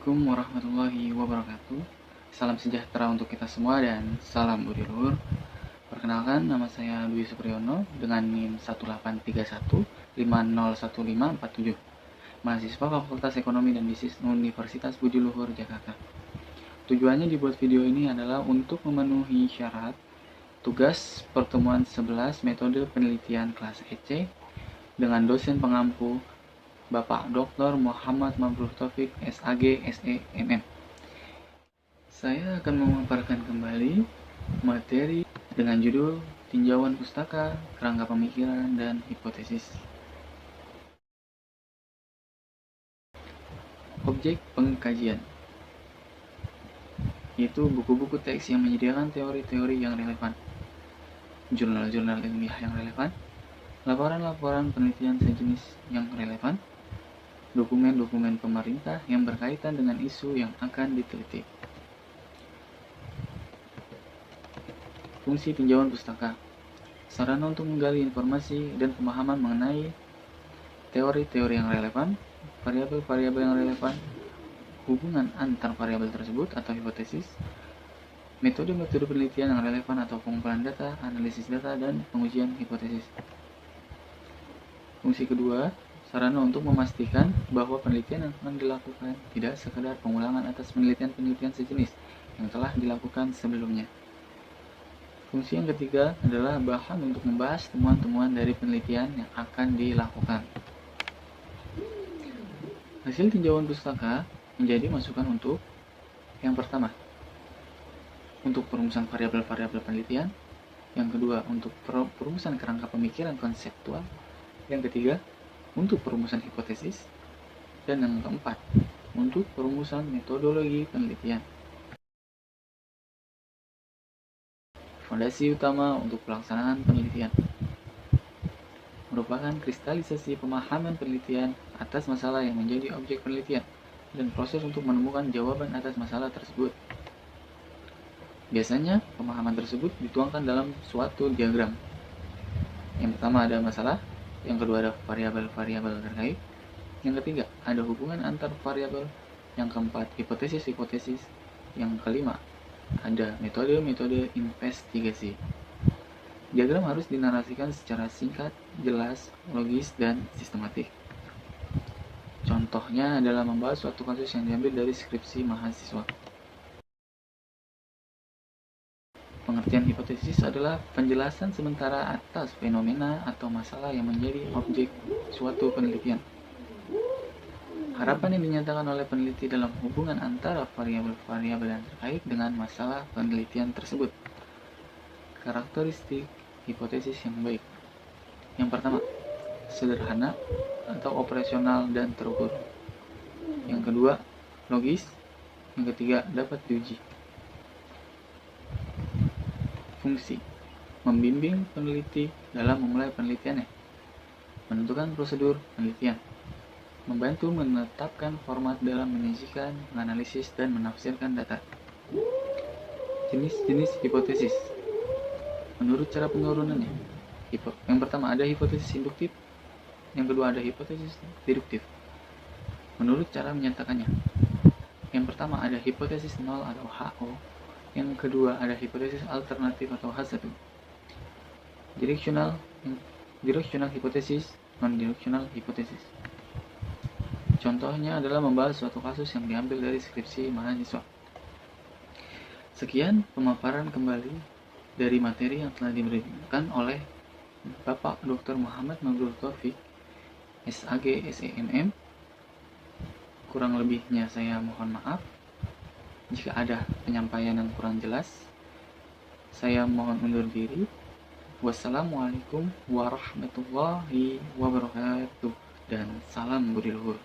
Assalamualaikum warahmatullahi wabarakatuh. Salam sejahtera untuk kita semua dan salam budi luhur. Perkenalkan, nama saya Dwi Supriyono dengan NIM 1831501547, mahasiswa Fakultas Ekonomi dan Bisnis Universitas Budi Luhur, Jakarta. Tujuannya dibuat video ini adalah untuk memenuhi syarat tugas pertemuan 11 metode penelitian kelas EC dengan dosen pengampu Bapak Dr. Muhammad Mabrur Taufik, SAG, SEMM. Saya akan memaparkan kembali materi dengan judul Tinjauan Pustaka, Kerangka Pemikiran, dan Hipotesis. Objek pengkajian yaitu buku-buku teks yang menyediakan teori-teori yang relevan, jurnal-jurnal ilmiah yang relevan, laporan-laporan penelitian sejenis yang relevan, dokumen-dokumen pemerintah yang berkaitan dengan isu yang akan diteliti. Fungsi tinjauan pustaka: sarana untuk menggali informasi dan pemahaman mengenai teori-teori yang relevan, variabel-variabel yang relevan, hubungan antar variabel tersebut atau hipotesis, metode-metode penelitian yang relevan atau pengumpulan data, analisis data, dan pengujian hipotesis. Fungsi kedua, sarana untuk memastikan bahwa penelitian yang akan dilakukan tidak sekedar pengulangan atas penelitian-penelitian sejenis yang telah dilakukan sebelumnya. Fungsi yang ketiga adalah bahan untuk membahas temuan-temuan dari penelitian yang akan dilakukan. Hasil tinjauan pustaka menjadi masukan untuk yang pertama, untuk perumusan variabel-variabel penelitian, yang kedua, untuk perumusan kerangka pemikiran konseptual, yang ketiga, untuk perumusan hipotesis, dan yang keempat, untuk perumusan metodologi penelitian. Fondasi utama untuk pelaksanaan penelitian merupakan kristalisasi pemahaman penelitian atas masalah yang menjadi objek penelitian dan proses untuk menemukan jawaban atas masalah tersebut. Biasanya, pemahaman tersebut dituangkan dalam suatu diagram. Yang pertama ada masalah, yang kedua ada variabel-variabel terkait, yang ketiga ada hubungan antar variabel, yang keempat hipotesis-hipotesis, yang kelima ada metode-metode investigasi. Diagram harus dinarasikan secara singkat, jelas, logis, dan sistematik. Contohnya adalah membahas suatu kasus yang diambil dari skripsi mahasiswa. Pengertian hipotesis adalah penjelasan sementara atas fenomena atau masalah yang menjadi objek suatu penelitian. Harapan yang dinyatakan oleh peneliti dalam hubungan antara variabel-variabel yang terkait dengan masalah penelitian tersebut. Karakteristik hipotesis yang baik. Yang pertama, sederhana atau operasional dan terukur. Yang kedua, logis. Yang ketiga, dapat diuji. Fungsi: membimbing peneliti dalam memulai penelitiannya, menentukan prosedur penelitian, membantu menetapkan format dalam menyajikan, menganalisis, dan menafsirkan data. Jenis-jenis hipotesis menurut cara penurunannya. Yang pertama ada hipotesis induktif, yang kedua ada hipotesis deduktif. Menurut cara menyatakannya, yang pertama ada hipotesis nol atau HO, yang kedua ada hipotesis alternatif atau H1. Directional hipotesis, non-directional hipotesis. Contohnya adalah membahas suatu kasus yang diambil dari skripsi mahasiswa. Sekian pemaparan kembali dari materi yang telah diberikan oleh Bapak Dr. Muhammad Mabrur Taufik, SAG, SEMM. Kurang lebihnya saya mohon maaf. Jika ada penyampaian yang kurang jelas, saya mohon undur diri. Wassalamualaikum warahmatullahi wabarakatuh, dan salam budi luhur.